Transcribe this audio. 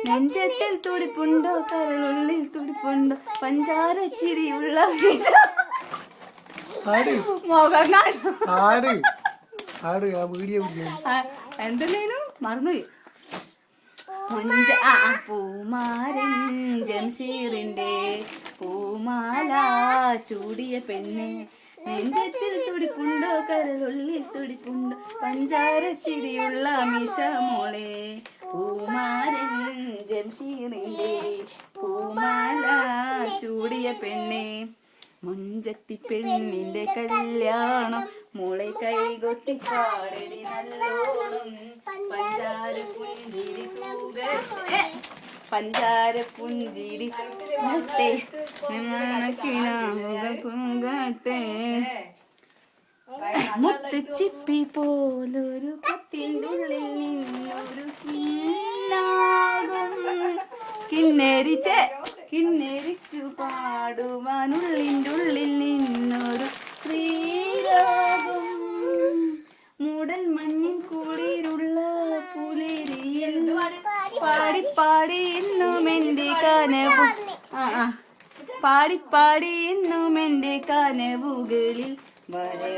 നെഞ്ചത്തിൽ തുടിപ്പുണ്ടോ കരളുള്ളിൽ തുടിപ്പുണ്ടോ പഞ്ചാര ചിരിയുള്ള മുഖം എന്തെല്ലേനും മറന്നുപോയി. പൂമാരൻ ജംഷീറിന്റെ പൂമാല ചൂടിയ പെണ്ണ് നെഞ്ചത്തിൽ തുടിപ്പുണ്ടോ കരളുള്ളിൽ തുടിപ്പുണ്ടോ പഞ്ചാര ചിരിയുള്ള മിഷ മോളെ. പൂമാരൻ ജംഷീറിന്റെ പൂമാല ചൂടിയ പെണ്ണെ മുഞ്ചത്തി പെണ്ണിന്റെ കല്യാണം മോളെ കൈകൊട്ടി പാടടി നല്ലോണം പഞ്ചാര പുഞ്ചിരി പഞ്ചാര പുഞ്ചിരി പൂങ്കട്ടെ മുത്തുച്ചിപ്പി പോലൊരു കത്തിൻ്റെ ഉള്ളിൽ നിന്നൊരു കിന്നരിച്ചു പാടുവാനുള്ളിൻ്റെ ഉള്ളിൽ നിന്നൊരു ശ്രീരാഗം മൂടൽ മഞ്ഞിൻ കൂടിയുള്ള പുലരിയിൽ പാടി പാടി എന്നും എൻ്റെ കനവു പാടി പാടി എന്നും എൻ്റെ കനവുകളിൽ വരെ